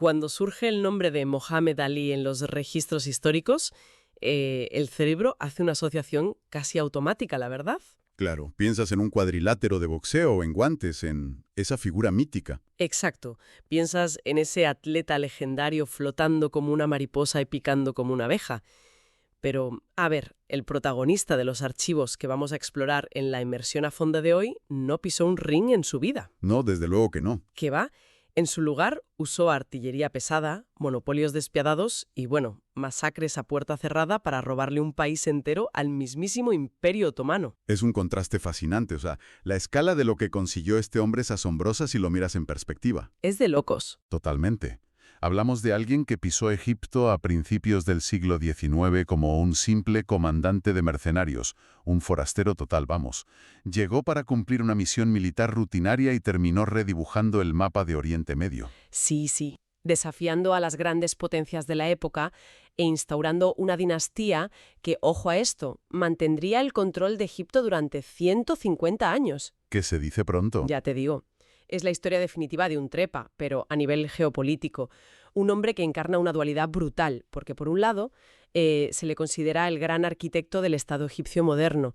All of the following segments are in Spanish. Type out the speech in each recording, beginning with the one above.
cuando surge el nombre de Mohamed Ali en los registros históricos, el cerebro hace una asociación casi automática, la verdad. Claro, piensas en un cuadrilátero de boxeo o en guantes, en esa figura mítica. Exacto. Piensas en ese atleta legendario flotando como una mariposa y picando como una abeja. Pero, a ver, el protagonista de los archivos que vamos a explorar en la inmersión a fondo de hoy no pisó un ring en su vida. No, desde luego que no. ¿Qué va? En su lugar usó artillería pesada, monopolios despiadados y, bueno, masacres a puerta cerrada para robarle un país entero al mismísimo Imperio Otomano. Es un contraste fascinante, o sea, la escala de lo que consiguió este hombre es asombrosa si lo miras en perspectiva. Es de locos. Totalmente. Hablamos de alguien que pisó Egipto a principios del siglo XIX como un simple comandante de mercenarios, un forastero total, vamos. Llegó para cumplir una misión militar rutinaria y terminó redibujando el mapa de Oriente Medio. Sí, sí. Desafiando a las grandes potencias de la época e instaurando una dinastía que, ojo a esto, mantendría el control de Egipto durante 150 años. Que se dice pronto. Ya te digo. Es la historia definitiva de un trepa, pero a nivel geopolítico. Un hombre que encarna una dualidad brutal, porque por un lado se le considera el gran arquitecto del Estado egipcio moderno.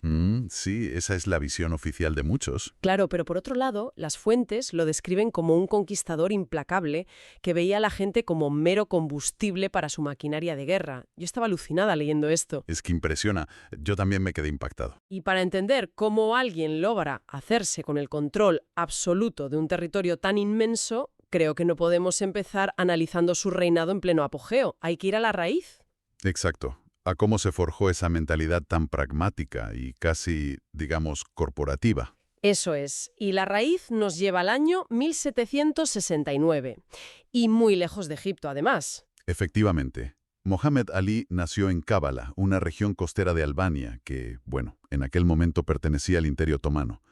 Sí, esa es la visión oficial de muchos. Claro, pero por otro lado, las fuentes lo describen como un conquistador implacable que veía a la gente como mero combustible para su maquinaria de guerra. Yo estaba alucinada leyendo esto. Es que impresiona. Yo también me quedé impactado. Y para entender cómo alguien logra hacerse con el control absoluto de un territorio tan inmenso, creo que no podemos empezar analizando su reinado en pleno apogeo. Hay que ir a la raíz. Exacto. A cómo se forjó esa mentalidad tan pragmática y casi, digamos, corporativa. Eso es. Y la raíz nos lleva al año 1769. Y muy lejos de Egipto, además. Efectivamente. Mohamed Ali nació en Cábala, una región costera de Albania que, bueno, en aquel momento pertenecía al Imperio Otomano.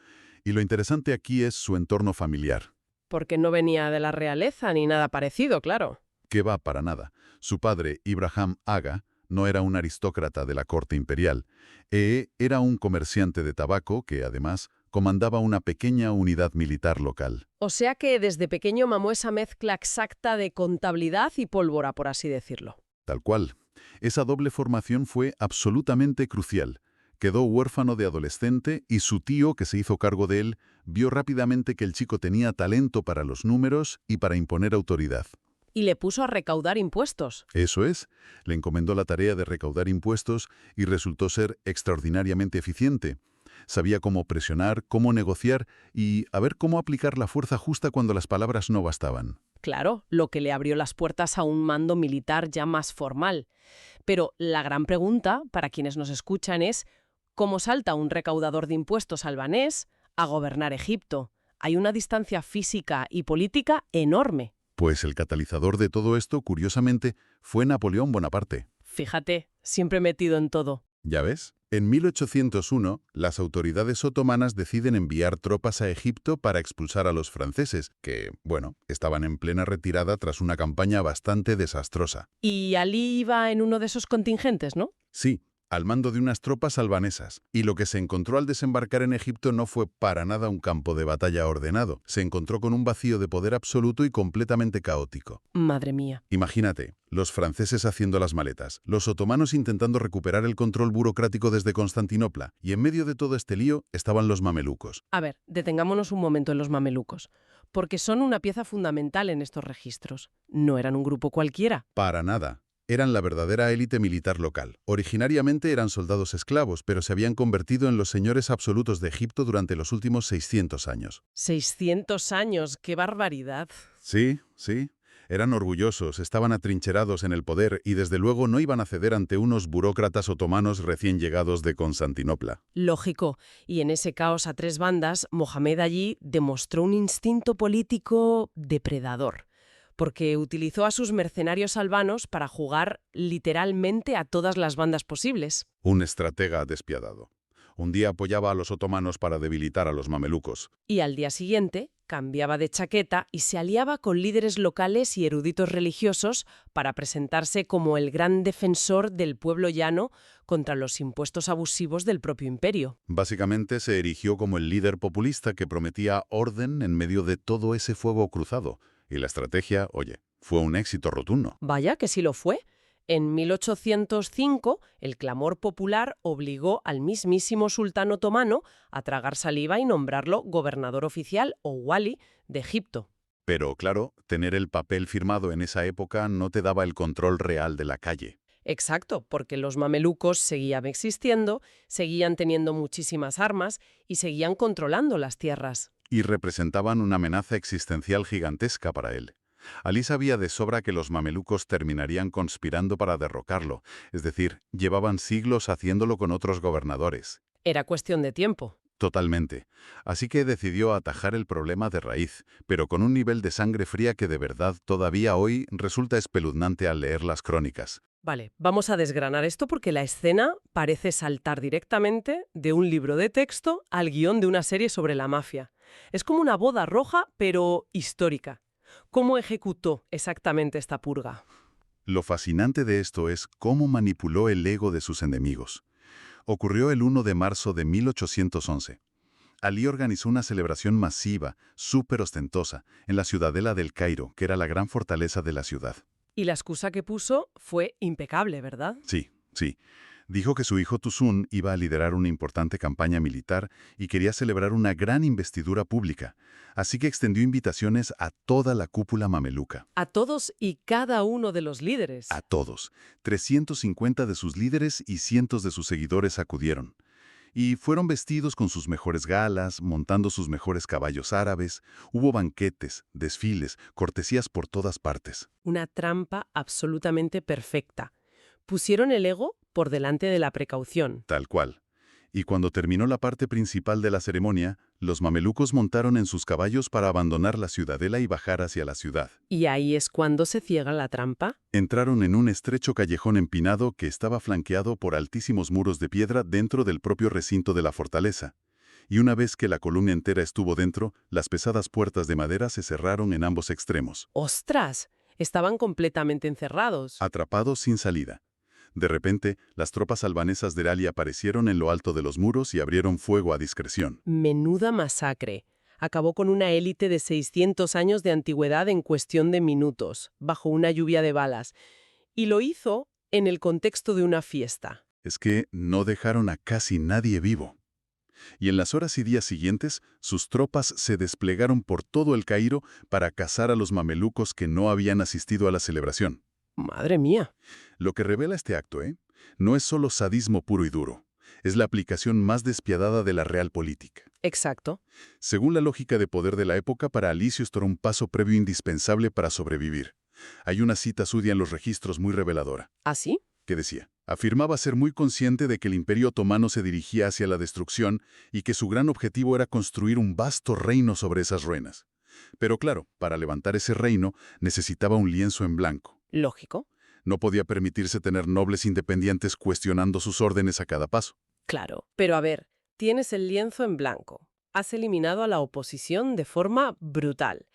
Y lo interesante aquí es su entorno familiar. Porque no venía de la realeza ni nada parecido, claro. Que va para nada. Su padre, Ibrahim Aga, no era un aristócrata de la corte imperial. Era un comerciante de tabaco que, además, comandaba una pequeña unidad militar local. O sea que desde pequeño mamó esa mezcla exacta de contabilidad y pólvora, por así decirlo. Tal cual. Esa doble formación fue absolutamente crucial. Quedó huérfano de adolescente y su tío, que se hizo cargo de él, vio rápidamente que el chico tenía talento para los números y para imponer autoridad. Y le puso a recaudar impuestos. Eso es. Le encomendó la tarea de recaudar impuestos y resultó ser extraordinariamente eficiente. Sabía cómo presionar, cómo negociar y a ver cómo aplicar la fuerza justa cuando las palabras no bastaban. Claro, lo que le abrió las puertas a un mando militar ya más formal. Pero la gran pregunta, para quienes nos escuchan, es ¿cómo salta un recaudador de impuestos albanés a gobernar Egipto? Hay una distancia física y política enorme. Pues el catalizador de todo esto, curiosamente, fue Napoleón Bonaparte. Fíjate, siempre metido en todo. ¿Ya ves? En 1801, las autoridades otomanas deciden enviar tropas a Egipto para expulsar a los franceses, que, bueno, estaban en plena retirada tras una campaña bastante desastrosa. Y Ali iba en uno de esos contingentes, ¿no? Sí, al mando de unas tropas albanesas. Y lo que se encontró al desembarcar en Egipto no fue para nada un campo de batalla ordenado. Se encontró con un vacío de poder absoluto y completamente caótico. Madre mía. Imagínate, los franceses haciendo las maletas, los otomanos intentando recuperar el control burocrático desde Constantinopla, y en medio de todo este lío estaban los mamelucos. A ver, detengámonos un momento en los mamelucos, porque son una pieza fundamental en estos registros. No eran un grupo cualquiera. Para nada. Eran la verdadera élite militar local. Originariamente eran soldados esclavos, pero se habían convertido en los señores absolutos de Egipto durante los últimos 600 años. 600 años, qué barbaridad. Sí, sí. Eran orgullosos, estaban atrincherados en el poder y desde luego no iban a ceder ante unos burócratas otomanos recién llegados de Constantinopla. Lógico. Y en ese caos a tres bandas, Mohamed Ali demostró un instinto político depredador, porque utilizó a sus mercenarios albanos para jugar literalmente a todas las bandas posibles. Un estratega despiadado. Un día apoyaba a los otomanos para debilitar a los mamelucos. Y al día siguiente cambiaba de chaqueta y se aliaba con líderes locales y eruditos religiosos para presentarse como el gran defensor del pueblo llano contra los impuestos abusivos del propio imperio. Básicamente se erigió como el líder populista que prometía orden en medio de todo ese fuego cruzado. Y la estrategia, oye, Fue un éxito rotundo. Vaya que sí lo fue. En 1805, el clamor popular obligó al mismísimo sultán otomano a tragar saliva y nombrarlo gobernador oficial o wali de Egipto. Pero, claro, tener el papel firmado en esa época no te daba el control real de la calle. Exacto, porque los mamelucos seguían existiendo, seguían teniendo muchísimas armas y seguían controlando las tierras. Y representaban una amenaza existencial gigantesca para él. Alí sabía de sobra que los mamelucos terminarían conspirando para derrocarlo, es decir, llevaban siglos haciéndolo con otros gobernadores. Era cuestión de tiempo. Totalmente. Así que decidió atajar el problema de raíz, pero con un nivel de sangre fría que de verdad todavía hoy resulta espeluznante al leer las crónicas. Vale, vamos a desgranar esto porque la escena parece saltar directamente de un libro de texto al guión de una serie sobre la mafia. Es como una boda roja, pero histórica. ¿Cómo ejecutó exactamente esta purga? Lo fascinante de esto es cómo manipuló el ego de sus enemigos. Ocurrió el 1 de marzo de 1811. Alí organizó una celebración masiva, súper ostentosa, en la ciudadela del Cairo, que era la gran fortaleza de la ciudad. Y la excusa que puso fue impecable, ¿verdad? Sí, sí. Dijo que su hijo Tuzún iba a liderar una importante campaña militar y quería celebrar una gran investidura pública, así que extendió invitaciones a toda la cúpula mameluca. A todos y cada uno de los líderes. A todos. 350 de sus líderes y cientos de sus seguidores acudieron. Y fueron vestidos con sus mejores galas, montando sus mejores caballos árabes. Hubo banquetes, desfiles, cortesías por todas partes. Una trampa absolutamente perfecta. Pusieron el ego por delante de la precaución. Tal cual. Y cuando terminó la parte principal de la ceremonia, los mamelucos montaron en sus caballos para abandonar la ciudadela y bajar hacia la ciudad. Y ahí es cuando se ciega la trampa. Entraron en un estrecho callejón empinado que estaba flanqueado por altísimos muros de piedra dentro del propio recinto de la fortaleza. Y una vez que la columna entera estuvo dentro, las pesadas puertas de madera se cerraron en ambos extremos. ¡Ostras! Estaban completamente encerrados. Atrapados sin salida. De repente, las tropas albanesas de Ali aparecieron en lo alto de los muros y abrieron fuego a discreción. Menuda masacre. Acabó con una élite de 600 años de antigüedad en cuestión de minutos, bajo una lluvia de balas. Y lo hizo en el contexto de una fiesta. Es que no dejaron a casi nadie vivo. Y en las horas y días siguientes, sus tropas se desplegaron por todo el Cairo para cazar a los mamelucos que no habían asistido a la celebración. ¡Madre mía! Lo que revela este acto, no es solo sadismo puro y duro. Es la aplicación más despiadada de la realpolitik. Exacto. Según la lógica de poder de la época, para Alício esto era un paso previo indispensable para sobrevivir. Hay una cita suya en los registros muy reveladora. ¿Ah, sí? Que decía, afirmaba ser muy consciente de que el Imperio Otomano se dirigía hacia la destrucción y que su gran objetivo era construir un vasto reino sobre esas ruinas. Pero claro, para levantar ese reino necesitaba un lienzo en blanco. Lógico. No podía permitirse tener nobles independientes cuestionando sus órdenes a cada paso. Claro. Pero a ver, tienes el lienzo en blanco. Has eliminado a la oposición de forma brutal.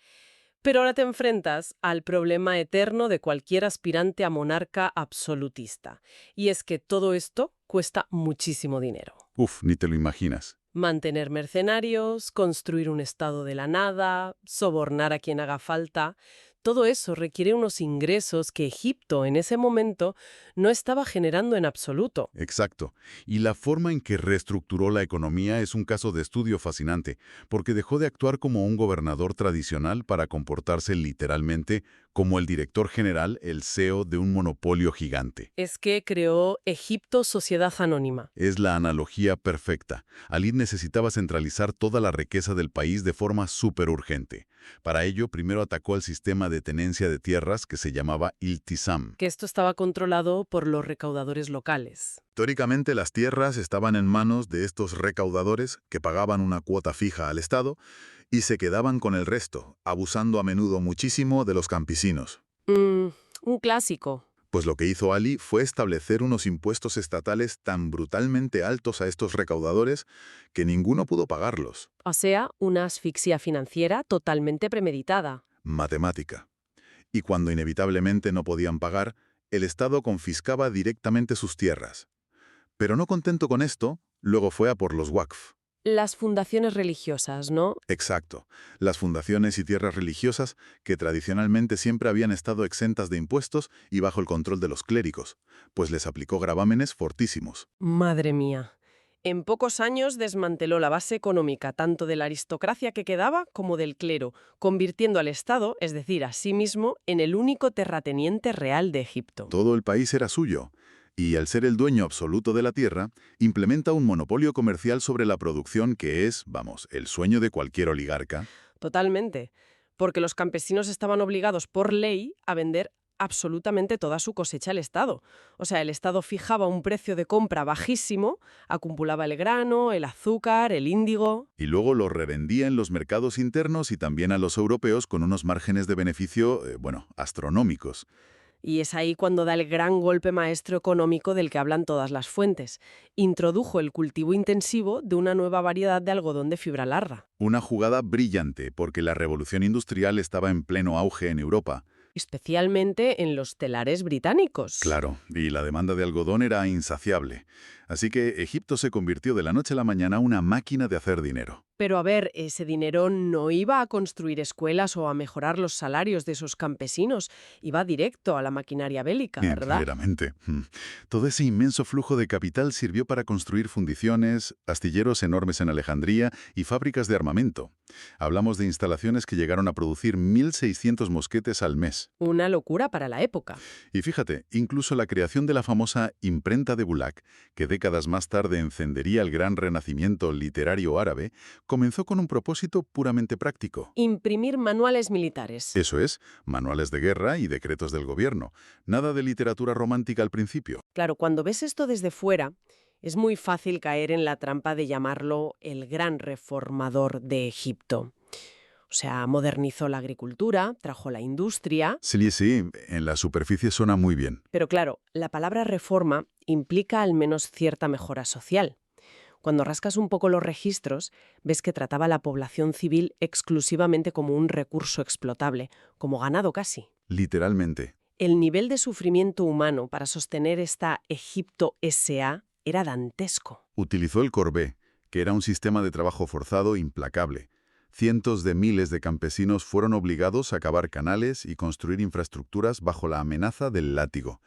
Pero ahora te enfrentas al problema eterno de cualquier aspirante a monarca absolutista. Y es que todo esto cuesta muchísimo dinero. Uf, ni te lo imaginas. Mantener mercenarios, construir un estado de la nada, sobornar a quien haga falta. Todo eso requiere unos ingresos que Egipto en ese momento no estaba generando en absoluto. Exacto. Y la forma en que reestructuró la economía es un caso de estudio fascinante, porque dejó de actuar como un gobernador tradicional para comportarse literalmente como el director general, el CEO de un monopolio gigante. Es que creó Egipto Sociedad Anónima. Es la analogía perfecta. Alí necesitaba centralizar toda la riqueza del país de forma súper urgente. Para ello, primero atacó al sistema de tenencia de tierras que se llamaba Iltizam. Que esto estaba controlado por los recaudadores locales. Teóricamente, las tierras estaban en manos de estos recaudadores que pagaban una cuota fija al Estado y se quedaban con el resto, abusando a menudo muchísimo de los campesinos. Un clásico. Pues lo que hizo Ali fue establecer unos impuestos estatales tan brutalmente altos a estos recaudadores que ninguno pudo pagarlos. O sea, una asfixia financiera totalmente premeditada. Matemática. Y cuando inevitablemente no podían pagar, el Estado confiscaba directamente sus tierras. Pero no contento con esto, luego fue a por los Waqf, Las fundaciones religiosas, ¿no? Exacto. Las fundaciones y tierras religiosas, que tradicionalmente siempre habían estado exentas de impuestos y bajo el control de los clérigos, pues les aplicó gravámenes fortísimos. Madre mía. En pocos años desmanteló la base económica tanto de la aristocracia que quedaba como del clero, convirtiendo al Estado, es decir, a sí mismo, en el único terrateniente real de Egipto. Todo el país era suyo, y al ser el dueño absoluto de la tierra, implementa un monopolio comercial sobre la producción que es, vamos, el sueño de cualquier oligarca. Totalmente. Porque los campesinos estaban obligados por ley a vender absolutamente toda su cosecha al Estado. O sea, el Estado fijaba un precio de compra bajísimo, acumulaba el grano, el azúcar, el índigo. Y luego lo revendía en los mercados internos y también a los europeos con unos márgenes de beneficio, astronómicos. Y es ahí cuando da el gran golpe maestro económico del que hablan todas las fuentes. Introdujo el cultivo intensivo de una nueva variedad de algodón de fibra larga. Una jugada brillante, porque la revolución industrial estaba en pleno auge en Europa. Especialmente en los telares británicos. Claro, y la demanda de algodón era insaciable. Así que Egipto se convirtió de la noche a la mañana en una máquina de hacer dinero. Pero a ver, ese dinero no iba a construir escuelas o a mejorar los salarios de esos campesinos, iba directo a la maquinaria bélica, ¿verdad? Claramente. Todo ese inmenso flujo de capital sirvió para construir fundiciones, astilleros enormes en Alejandría y fábricas de armamento. Hablamos de instalaciones que llegaron a producir 1.600 mosquetes al mes. Una locura para la época. Y fíjate, incluso la creación de la famosa imprenta de Bulaq, que décadas más tarde encendería el gran renacimiento literario árabe, comenzó con un propósito puramente práctico. Imprimir manuales militares. Eso es, manuales de guerra y decretos del gobierno. Nada de literatura romántica al principio. Claro, cuando ves esto desde fuera, es muy fácil caer en la trampa de llamarlo el gran reformador de Egipto. O sea, modernizó la agricultura, trajo la industria. Sí, en la superficie suena muy bien. Pero claro, la palabra reforma implica al menos cierta mejora social. Cuando rascas un poco los registros, ves que trataba a la población civil exclusivamente como un recurso explotable, como ganado casi. Literalmente. El nivel de sufrimiento humano para sostener esta Egipto S.A. era dantesco. Utilizó el corbé, que era un sistema de trabajo forzado implacable. Cientos de miles de campesinos fueron obligados a cavar canales y construir infraestructuras bajo la amenaza del látigo.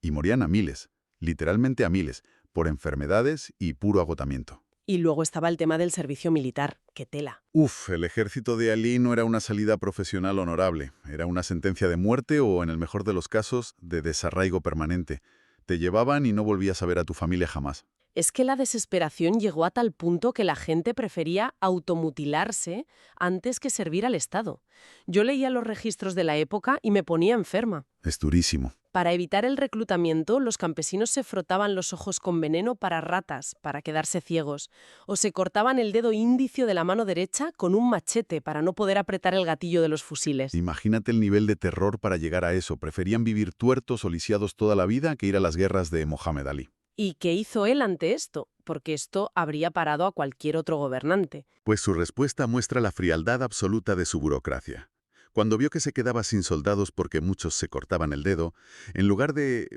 Y morían a miles, literalmente a miles, por enfermedades y puro agotamiento. Y luego estaba el tema del servicio militar, ¡qué tela! El ejército de Alí no era una salida profesional honorable, era una sentencia de muerte o, en el mejor de los casos, de desarraigo permanente. Te llevaban y no volvías a ver a tu familia jamás. Es que la desesperación llegó a tal punto que la gente prefería automutilarse antes que servir al Estado. Yo leía los registros de la época y me ponía enferma. Es durísimo. Para evitar el reclutamiento, los campesinos se frotaban los ojos con veneno para ratas, para quedarse ciegos, o se cortaban el dedo índice de la mano derecha con un machete para no poder apretar el gatillo de los fusiles. Imagínate el nivel de terror para llegar a eso. Preferían vivir tuertos o lisiados toda la vida que ir a las guerras de Mohamed Ali. ¿Y qué hizo él ante esto? Porque esto habría parado a cualquier otro gobernante. Pues su respuesta muestra la frialdad absoluta de su burocracia. Cuando vio que se quedaba sin soldados porque muchos se cortaban el dedo, en lugar de,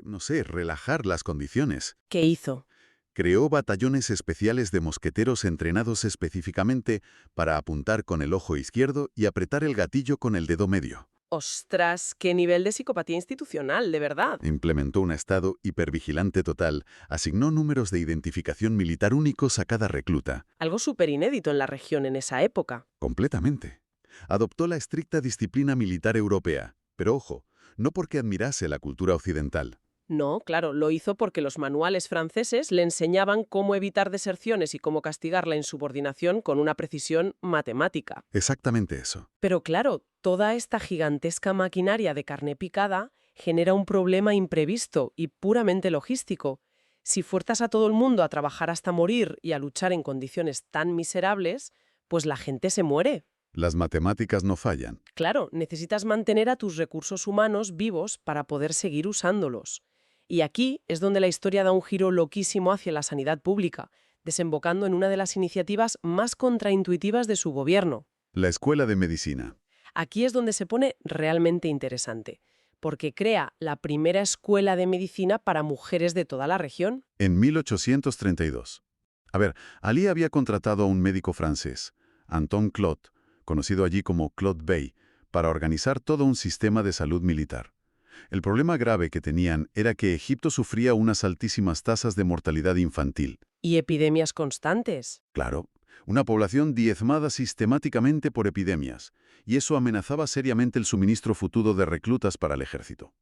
relajar las condiciones, ¿Qué hizo? creó batallones especiales de mosqueteros entrenados específicamente para apuntar con el ojo izquierdo y apretar el gatillo con el dedo medio. ¡Ostras! ¡Qué nivel de psicopatía institucional, de verdad! Implementó un estado hipervigilante total, asignó números de identificación militar únicos a cada recluta. Algo súper inédito en la región en esa época. Completamente. Adoptó la estricta disciplina militar europea, pero ojo, no porque admirase la cultura occidental. No, claro, lo hizo porque los manuales franceses le enseñaban cómo evitar deserciones y cómo castigar la insubordinación con una precisión matemática. Exactamente eso. Pero claro, toda esta gigantesca maquinaria de carne picada genera un problema imprevisto y puramente logístico. Si fuerzas a todo el mundo a trabajar hasta morir y a luchar en condiciones tan miserables, pues la gente se muere. Las matemáticas no fallan. Claro, necesitas mantener a tus recursos humanos vivos para poder seguir usándolos. Y aquí es donde la historia da un giro loquísimo hacia la sanidad pública, desembocando en una de las iniciativas más contraintuitivas de su gobierno. La Escuela de Medicina. Aquí es donde se pone realmente interesante, porque crea la primera escuela de medicina para mujeres de toda la región. En 1832. A ver, Ali había contratado a un médico francés, Anton Claude, conocido allí como Claude Bey, para organizar todo un sistema de salud militar. El problema grave que tenían era que Egipto sufría unas altísimas tasas de mortalidad infantil. Y epidemias constantes. Claro, una población diezmada sistemáticamente por epidemias, y eso amenazaba seriamente el suministro futuro de reclutas para el ejército.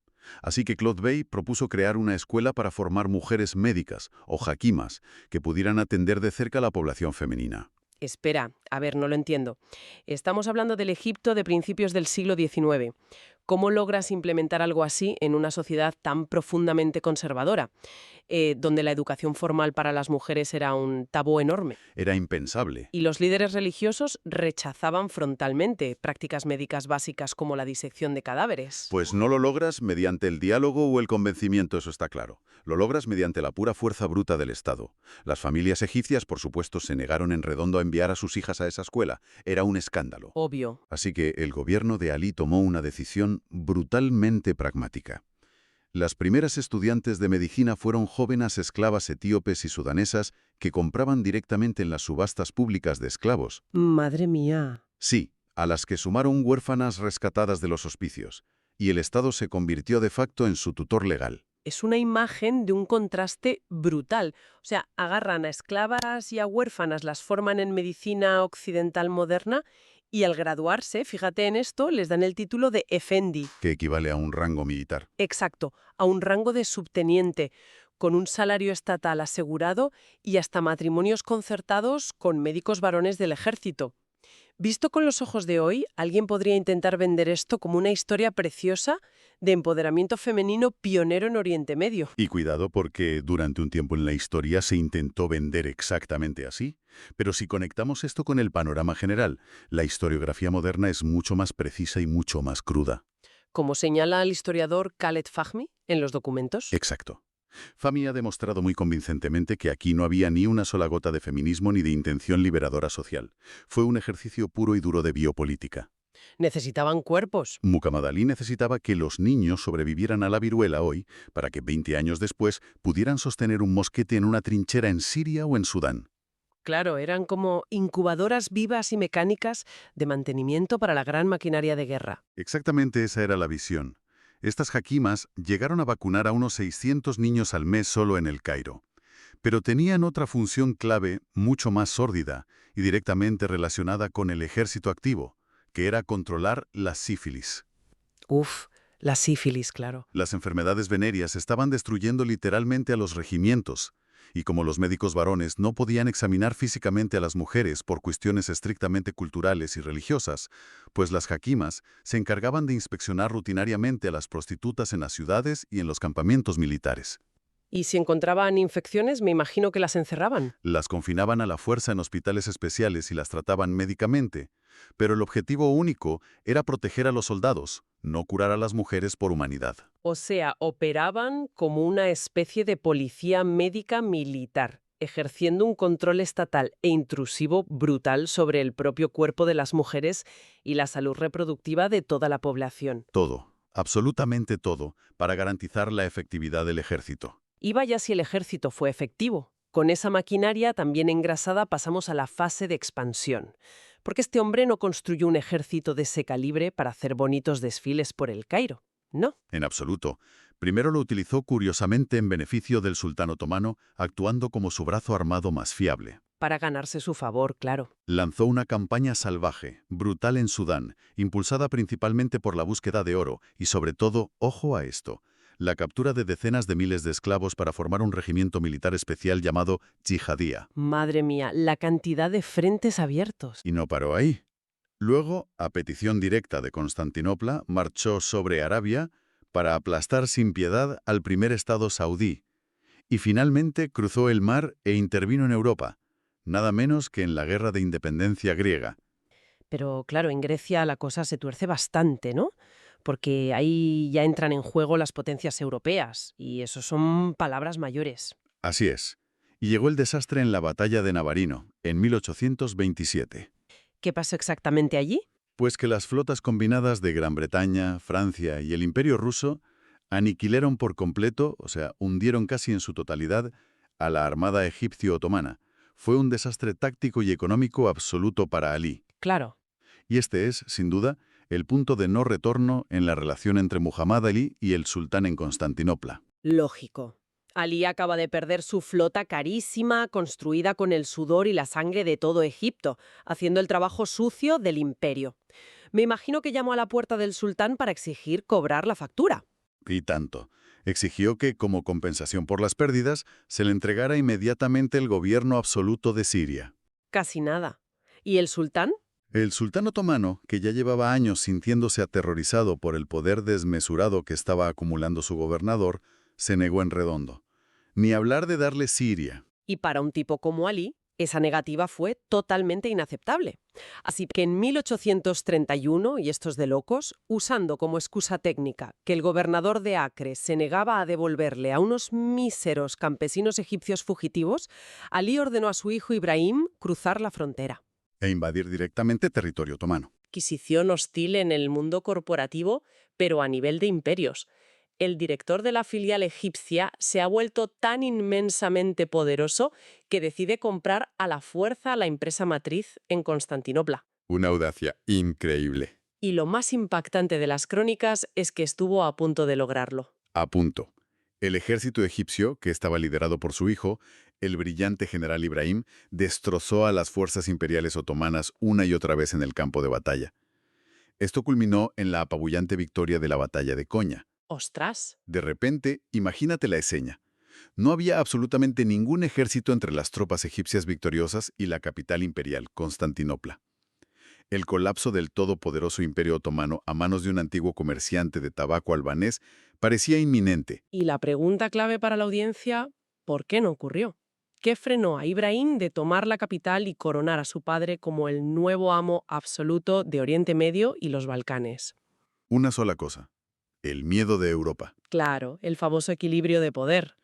Así que Claude Bey propuso crear una escuela para formar mujeres médicas, o hakimas, que pudieran atender de cerca a la población femenina. Espera, a ver, no lo entiendo. Estamos hablando del Egipto de principios del siglo XIX. ¿Cómo logras implementar algo así en una sociedad tan profundamente conservadora, donde la educación formal para las mujeres era un tabú enorme? Era impensable. Y los líderes religiosos rechazaban frontalmente prácticas médicas básicas como la disección de cadáveres. Pues no lo logras mediante el diálogo o el convencimiento, eso está claro. Lo logras mediante la pura fuerza bruta del Estado. Las familias egipcias, por supuesto, se negaron en redondo a enviar a sus hijas a esa escuela. Era un escándalo. Obvio. Así que el gobierno de Ali tomó una decisión brutalmente pragmática. Las primeras estudiantes de medicina fueron jóvenes esclavas etíopes y sudanesas que compraban directamente en las subastas públicas de esclavos. Madre mía. Sí, a las que sumaron huérfanas rescatadas de los hospicios, y el Estado se convirtió de facto en su tutor legal. Es una imagen de un contraste brutal. O sea, agarran a esclavas y a huérfanas, las forman en medicina occidental moderna y al graduarse, fíjate en esto, les dan el título de Efendi. Que equivale a un rango militar. Exacto, a un rango de subteniente, con un salario estatal asegurado y hasta matrimonios concertados con médicos varones del ejército. Visto con los ojos de hoy, alguien podría intentar vender esto como una historia preciosa de empoderamiento femenino pionero en Oriente Medio. Y cuidado porque durante un tiempo en la historia se intentó vender exactamente así. Pero si conectamos esto con el panorama general, la historiografía moderna es mucho más precisa y mucho más cruda. Como señala el historiador Khaled Fahmy en los documentos. Exacto. Fahmy ha demostrado muy convincentemente que aquí no había ni una sola gota de feminismo ni de intención liberadora social. Fue un ejercicio puro y duro de biopolítica. Necesitaban cuerpos. Muhammad Ali necesitaba que los niños sobrevivieran a la viruela hoy para que 20 años después pudieran sostener un mosquete en una trinchera en Siria o en Sudán. Claro, eran como incubadoras vivas y mecánicas de mantenimiento para la gran maquinaria de guerra. Exactamente esa era la visión. Estas hakimas llegaron a vacunar a unos 600 niños al mes solo en el Cairo. Pero tenían otra función clave, mucho más sórdida y directamente relacionada con el ejército activo, que era controlar la sífilis. Uf, la sífilis, claro. Las enfermedades venéreas estaban destruyendo literalmente a los regimientos, y como los médicos varones no podían examinar físicamente a las mujeres por cuestiones estrictamente culturales y religiosas, pues las hakimas se encargaban de inspeccionar rutinariamente a las prostitutas en las ciudades y en los campamentos militares. Y si encontraban infecciones, me imagino que las encerraban. Las confinaban a la fuerza en hospitales especiales y las trataban médicamente, pero el objetivo único era proteger a los soldados, no curar a las mujeres por humanidad. O sea, operaban como una especie de policía médica militar, ejerciendo un control estatal e intrusivo brutal sobre el propio cuerpo de las mujeres y la salud reproductiva de toda la población. Todo, absolutamente todo, para garantizar la efectividad del ejército. Y vaya si el ejército fue efectivo. Con esa maquinaria también engrasada pasamos a la fase de expansión. Porque este hombre no construyó un ejército de ese calibre para hacer bonitos desfiles por el Cairo. No. En absoluto. Primero lo utilizó curiosamente en beneficio del sultán otomano, actuando como su brazo armado más fiable. Para ganarse su favor, claro. Lanzó una campaña salvaje, brutal en Sudán, impulsada principalmente por la búsqueda de oro y sobre todo, ojo a esto, la captura de decenas de miles de esclavos para formar un regimiento militar especial llamado Yihadía. Madre mía, la cantidad de frentes abiertos. Y no paró ahí. Luego, a petición directa de Constantinopla, marchó sobre Arabia para aplastar sin piedad al primer estado saudí. Y finalmente cruzó el mar e intervino en Europa, nada menos que en la Guerra de Independencia griega. Pero claro, en Grecia la cosa se tuerce bastante, ¿no? Porque ahí ya entran en juego las potencias europeas, y eso son palabras mayores. Así es. Y llegó el desastre en la batalla de Navarino, en 1827. ¿Qué pasó exactamente allí? Pues que las flotas combinadas de Gran Bretaña, Francia y el Imperio ruso aniquilaron por completo, o sea, hundieron casi en su totalidad, a la armada egipcio-otomana, Fue un desastre táctico y económico absoluto para Alí. Claro. Y este es, sin duda, el punto de no retorno en la relación entre Muhammad Ali y el sultán en Constantinopla. Lógico. Alí acaba de perder su flota carísima, construida con el sudor y la sangre de todo Egipto, haciendo el trabajo sucio del imperio. Me imagino que llamó a la puerta del sultán para exigir cobrar la factura. Y tanto. Exigió que, como compensación por las pérdidas, se le entregara inmediatamente el gobierno absoluto de Siria. Casi nada. ¿Y el sultán? El sultán otomano, que ya llevaba años sintiéndose aterrorizado por el poder desmesurado que estaba acumulando su gobernador, se negó en redondo. Ni hablar de darle Siria. Y para un tipo como Alí, esa negativa fue totalmente inaceptable. Así que en 1831, y esto es de locos, usando como excusa técnica que el gobernador de Acre se negaba a devolverle a unos míseros campesinos egipcios fugitivos, Alí ordenó a su hijo Ibrahim cruzar la frontera. E invadir directamente territorio otomano. Adquisición hostil en el mundo corporativo, pero a nivel de imperios. El director de la filial egipcia se ha vuelto tan inmensamente poderoso que decide comprar a la fuerza la empresa matriz en Constantinopla. Una audacia increíble. Y lo más impactante de las crónicas es que estuvo a punto de lograrlo. A punto. El ejército egipcio, que estaba liderado por su hijo, el brillante general Ibrahim, destrozó a las fuerzas imperiales otomanas una y otra vez en el campo de batalla. Esto culminó en la apabullante victoria de la batalla de Konya. ¡Ostras! De repente, imagínate la escena. No había absolutamente ningún ejército entre las tropas egipcias victoriosas y la capital imperial, Constantinopla. El colapso del todopoderoso imperio otomano a manos de un antiguo comerciante de tabaco albanés parecía inminente. Y la pregunta clave para la audiencia, ¿por qué no ocurrió? ¿Qué frenó a Ibrahim de tomar la capital y coronar a su padre como el nuevo amo absoluto de Oriente Medio y los Balcanes? Una sola cosa: el miedo de Europa. Claro, el famoso equilibrio de poder.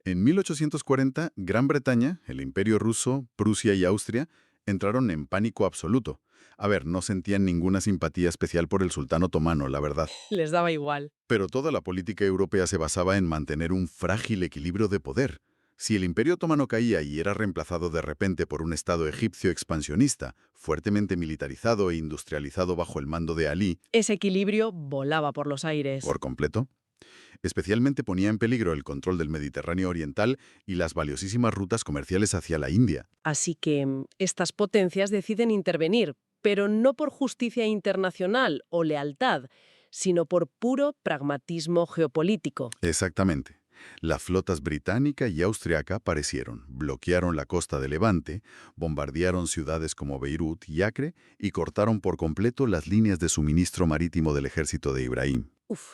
En 1840, Gran Bretaña, el Imperio Ruso, Prusia y Austria entraron en pánico absoluto. A ver, no sentían ninguna simpatía especial por el sultán otomano, la verdad. Les daba igual. Pero toda la política europea se basaba en mantener un frágil equilibrio de poder. Si el Imperio otomano caía y era reemplazado de repente por un Estado egipcio expansionista, fuertemente militarizado e industrializado bajo el mando de Alí, Ese equilibrio volaba por los aires. por completo, especialmente ponía en peligro el control del Mediterráneo oriental y las valiosísimas rutas comerciales hacia la India. Así que estas potencias deciden intervenir, pero no por justicia internacional o lealtad, sino por puro pragmatismo geopolítico. Exactamente. Las flotas británica y austriaca aparecieron, bloquearon la costa de Levante, bombardearon ciudades como Beirut y Acre y cortaron por completo las líneas de suministro marítimo del ejército de Ibrahim.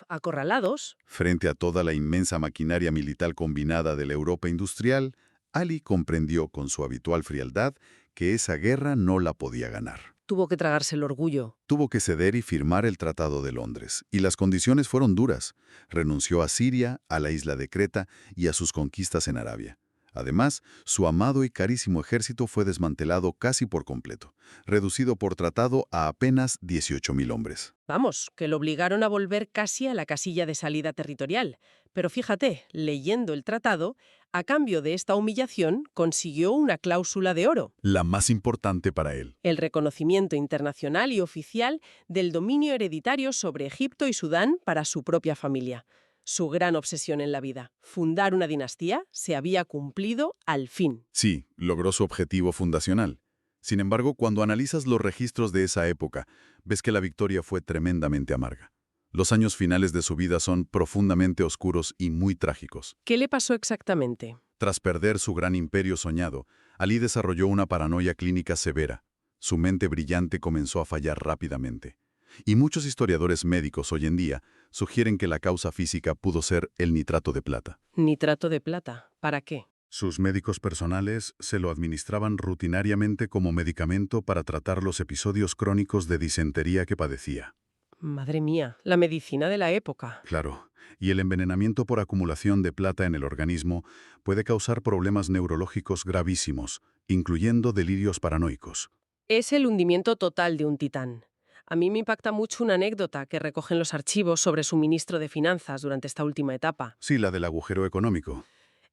Acorralados. Frente a toda la inmensa maquinaria militar combinada de la Europa industrial, Ali comprendió con su habitual frialdad que esa guerra no la podía ganar. Tuvo que tragarse el orgullo. Tuvo que ceder y firmar el Tratado de Londres, y las condiciones fueron duras. Renunció a Siria, a la isla de Creta y a sus conquistas en Arabia. Además, su amado y carísimo ejército fue desmantelado casi por completo, reducido por tratado a apenas 18.000 hombres. Vamos, que lo obligaron a volver casi a la casilla de salida territorial. Pero fíjate, leyendo el tratado, a cambio de esta humillación, consiguió una cláusula de oro. La más importante para él. El reconocimiento internacional y oficial del dominio hereditario sobre Egipto y Sudán para su propia familia. Su gran obsesión en la vida, fundar una dinastía, se había cumplido al fin. Sí, logró su objetivo fundacional. Sin embargo, cuando analizas los registros de esa época, ves que la victoria fue tremendamente amarga. Los años finales de su vida son profundamente oscuros y muy trágicos. ¿Qué le pasó exactamente? Tras perder su gran imperio soñado, Ali desarrolló una paranoia clínica severa. Su mente brillante comenzó a fallar rápidamente. Y muchos historiadores médicos hoy en día sugieren que la causa física pudo ser el nitrato de plata. ¿Nitrato de plata? ¿Para qué? Sus médicos personales se lo administraban rutinariamente como medicamento para tratar los episodios crónicos de disentería que padecía. Madre mía, la medicina de la época. Claro, y el envenenamiento por acumulación de plata en el organismo puede causar problemas neurológicos gravísimos, incluyendo delirios paranoicos. Es el hundimiento total de un titán. A mí me impacta mucho una anécdota que recogen los archivos sobre su ministro de Finanzas durante esta última etapa. Sí, la del agujero económico.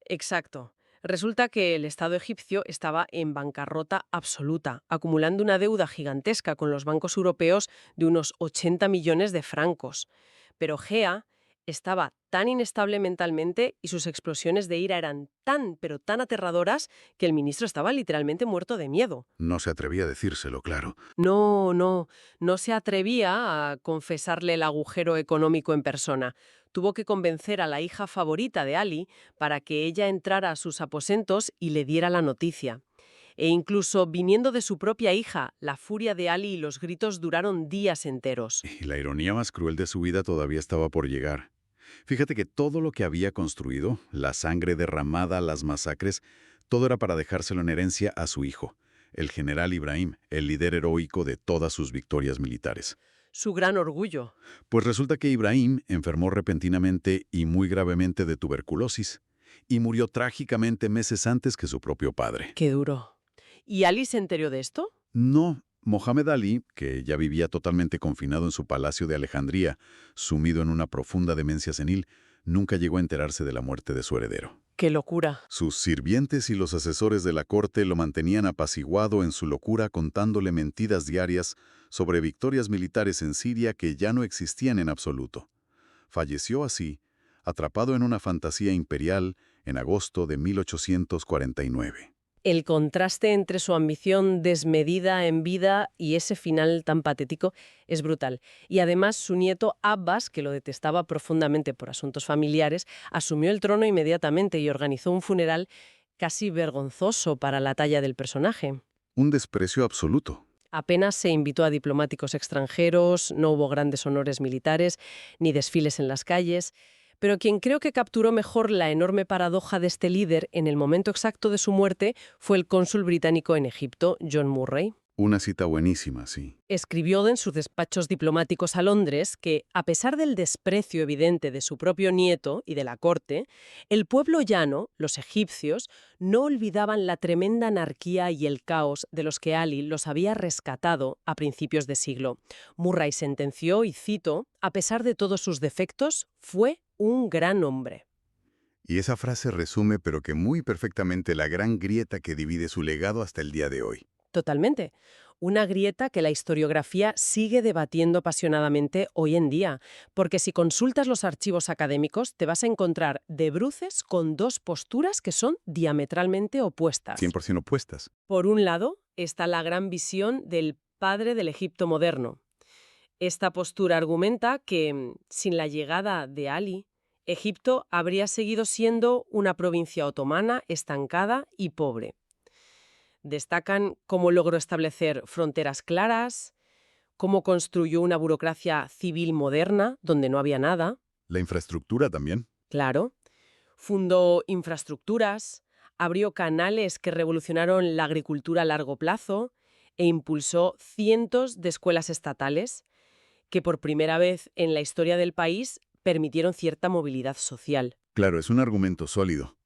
Exacto. Resulta que el Estado egipcio estaba en bancarrota absoluta, acumulando una deuda gigantesca con los bancos europeos de unos 80 millones de francos. Pero Gea estaba tan inestable mentalmente y sus explosiones de ira eran tan, pero tan aterradoras que el ministro estaba literalmente muerto de miedo. No se atrevía a decírselo, claro. No se atrevía a confesarle el agujero económico en persona. Tuvo que convencer a la hija favorita de Ali para que ella entrara a sus aposentos y le diera la noticia. E incluso viniendo de su propia hija, la furia de Ali y los gritos duraron días enteros. Y la ironía más cruel de su vida todavía estaba por llegar. Fíjate que todo lo que había construido, la sangre derramada, las masacres, todo era para dejárselo en herencia a su hijo, el general Ibrahim, el líder heroico de todas sus victorias militares. Su gran orgullo. Pues resulta que Ibrahim enfermó repentinamente y muy gravemente de tuberculosis, y murió trágicamente meses antes que su propio padre. Qué duro. ¿Y Ali se enteró de esto? No, Mohamed Ali, que ya vivía totalmente confinado en su palacio de Alejandría, sumido en una profunda demencia senil, nunca llegó a enterarse de la muerte de su heredero. ¡Qué locura! Sus sirvientes y los asesores de la corte lo mantenían apaciguado en su locura contándole mentiras diarias sobre victorias militares en Siria que ya no existían en absoluto. Falleció así, atrapado en una fantasía imperial, en agosto de 1849. El contraste entre su ambición desmedida en vida y ese final tan patético es brutal. Y además su nieto Abbas, que lo detestaba profundamente por asuntos familiares, asumió el trono inmediatamente y organizó un funeral casi vergonzoso para la talla del personaje. Un desprecio absoluto. Apenas se invitó a diplomáticos extranjeros, no hubo grandes honores militares, ni desfiles en las calles. Pero quien creo que capturó mejor la enorme paradoja de este líder en el momento exacto de su muerte fue el cónsul británico en Egipto, John Murray. Una cita buenísima, sí. Escribió en sus despachos diplomáticos a Londres que, a pesar del desprecio evidente de su propio nieto y de la corte, el pueblo llano, los egipcios, no olvidaban la tremenda anarquía y el caos de los que Ali los había rescatado a principios de siglo. Murray sentenció, y cito, «A pesar de todos sus defectos, fue un gran hombre». Y esa frase resume, pero que muy perfectamente, la gran grieta que divide su legado hasta el día de hoy. Totalmente. Una grieta que la historiografía sigue debatiendo apasionadamente hoy en día, porque si consultas los archivos académicos te vas a encontrar de bruces con dos posturas que son diametralmente opuestas. 100% opuestas. Por un lado está la gran visión del padre del Egipto moderno. Esta postura argumenta que, sin la llegada de Ali, Egipto habría seguido siendo una provincia otomana estancada y pobre. Destacan cómo logró establecer fronteras claras, cómo construyó una burocracia civil moderna, donde no había nada. La infraestructura también. Claro. Fundó infraestructuras, abrió canales que revolucionaron la agricultura a largo plazo e impulsó cientos de escuelas estatales que por primera vez en la historia del país permitieron cierta movilidad social. Claro, es un argumento sólido.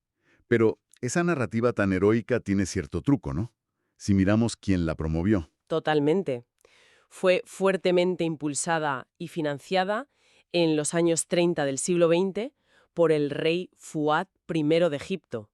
Pero esa narrativa tan heroica tiene cierto truco, ¿no? Si miramos quién la promovió. Totalmente. Fue fuertemente impulsada y financiada en los años 30 del siglo XX por el rey Fuad I de Egipto,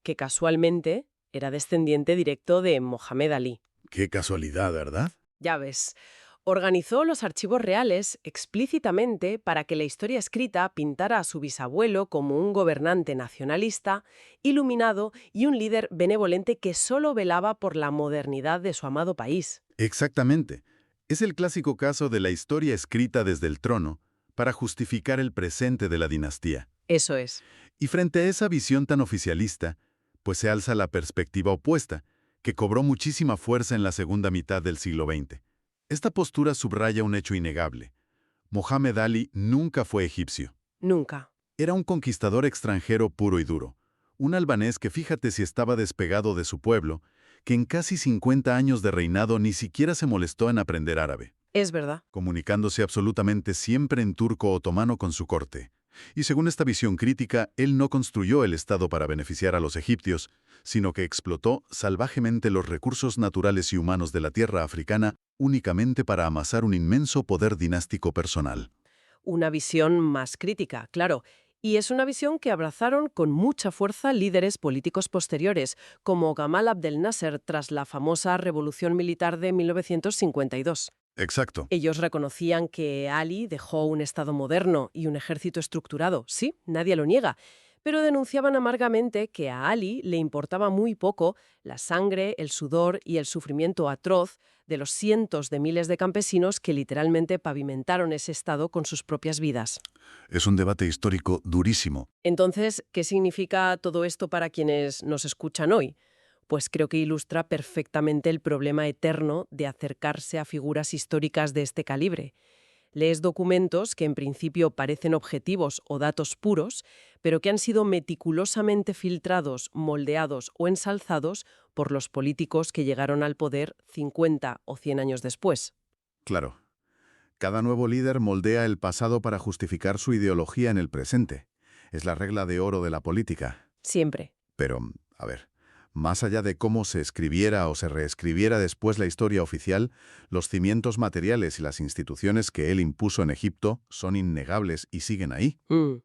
que casualmente era descendiente directo de Mohamed Ali. Qué casualidad, ¿verdad? Ya ves. Organizó los archivos reales explícitamente para que la historia escrita pintara a su bisabuelo como un gobernante nacionalista, iluminado y un líder benevolente que solo velaba por la modernidad de su amado país. Exactamente. Es el clásico caso de la historia escrita desde el trono para justificar el presente de la dinastía. Eso es. Y frente a esa visión tan oficialista, pues se alza la perspectiva opuesta, que cobró muchísima fuerza en la segunda mitad del siglo XX. Esta postura subraya un hecho innegable. Mohamed Ali nunca fue egipcio. Nunca. Era un conquistador extranjero puro y duro. Un albanés que, fíjate si estaba despegado de su pueblo, que en casi 50 años de reinado ni siquiera se molestó en aprender árabe. Es verdad. Comunicándose absolutamente siempre en turco otomano con su corte. Y según esta visión crítica, él no construyó el Estado para beneficiar a los egipcios, sino que explotó salvajemente los recursos naturales y humanos de la tierra africana únicamente para amasar un inmenso poder dinástico personal. Una visión más crítica, claro. Y es una visión que abrazaron con mucha fuerza líderes políticos posteriores, como Gamal Abdel Nasser tras la famosa revolución militar de 1952. Exacto. Ellos reconocían que Ali dejó un Estado moderno y un ejército estructurado. Sí, nadie lo niega. Pero denunciaban amargamente que a Ali le importaba muy poco la sangre, el sudor y el sufrimiento atroz de los cientos de miles de campesinos que literalmente pavimentaron ese Estado con sus propias vidas. Es un debate histórico durísimo. Entonces, ¿qué significa todo esto para quienes nos escuchan hoy? Pues creo que ilustra perfectamente el problema eterno de acercarse a figuras históricas de este calibre. Lees documentos que en principio parecen objetivos o datos puros, pero que han sido meticulosamente filtrados, moldeados o ensalzados por los políticos que llegaron al poder 50 o 100 años después. Claro. Cada nuevo líder moldea el pasado para justificar su ideología en el presente. Es la regla de oro de la política. Siempre. Pero, a ver, más allá de cómo se escribiera o se reescribiera después la historia oficial, los cimientos materiales y las instituciones que él impuso en Egipto son innegables y siguen ahí.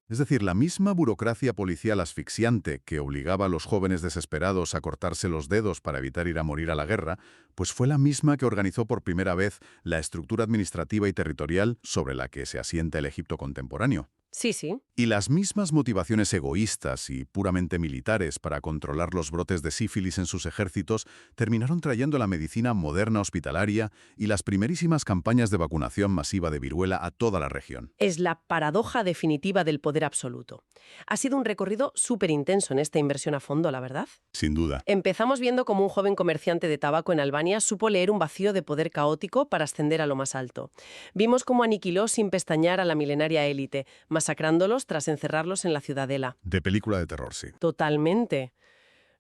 Es decir, la misma burocracia policial asfixiante que obligaba a los jóvenes desesperados a cortarse los dedos para evitar ir a morir a la guerra, pues fue la misma que organizó por primera vez la estructura administrativa y territorial sobre la que se asienta el Egipto contemporáneo. Sí, sí. Y las mismas motivaciones egoístas y puramente militares para controlar los brotes de sífilis en sus ejércitos terminaron trayendo la medicina moderna hospitalaria y las primerísimas campañas de vacunación masiva de viruela a toda la región. Es la paradoja definitiva del poder absoluto. Ha sido un recorrido súper intenso en esta inversión a fondo, la verdad. Sin duda. Empezamos viendo cómo un joven comerciante de tabaco en Albania supo leer un vacío de poder caótico para ascender a lo más alto. Vimos cómo aniquiló sin pestañear a la milenaria élite, masacrándolos tras encerrarlos en la ciudadela. De película de terror, sí. Totalmente.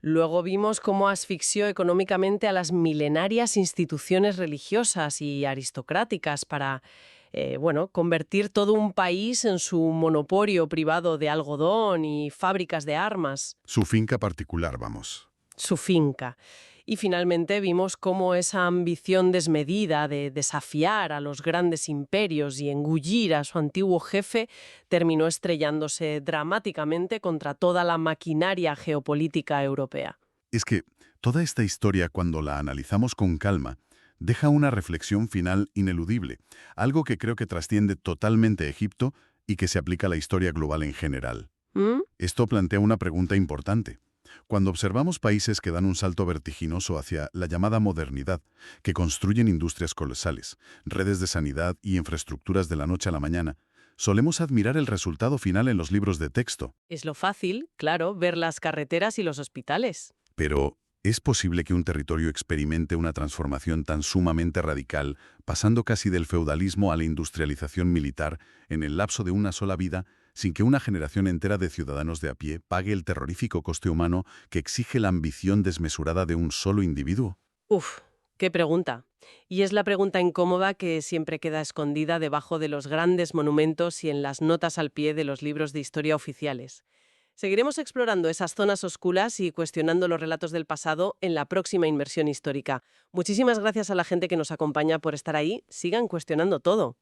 Luego vimos cómo asfixió económicamente a las milenarias instituciones religiosas y aristocráticas para, convertir todo un país en su monopolio privado de algodón y fábricas de armas. Su finca particular, vamos. Su finca. Y finalmente vimos cómo esa ambición desmedida de desafiar a los grandes imperios y engullir a su antiguo jefe terminó estrellándose dramáticamente contra toda la maquinaria geopolítica europea. Es que toda esta historia, cuando la analizamos con calma, deja una reflexión final ineludible, algo que creo que trasciende totalmente Egipto y que se aplica a la historia global en general. Esto plantea una pregunta importante. Cuando observamos países que dan un salto vertiginoso hacia la llamada modernidad, que construyen industrias colosales, redes de sanidad y infraestructuras de la noche a la mañana, solemos admirar el resultado final en los libros de texto. Es lo fácil, claro, ver las carreteras y los hospitales. Pero, ¿es posible que un territorio experimente una transformación tan sumamente radical, pasando casi del feudalismo a la industrialización militar, en el lapso de una sola vida, sin que una generación entera de ciudadanos de a pie pague el terrorífico coste humano que exige la ambición desmesurada de un solo individuo? Uf, qué pregunta. Y es la pregunta incómoda que siempre queda escondida debajo de los grandes monumentos y en las notas al pie de los libros de historia oficiales. Seguiremos explorando esas zonas oscuras y cuestionando los relatos del pasado en la próxima inmersión histórica. Muchísimas gracias a la gente que nos acompaña por estar ahí. Sigan cuestionando todo.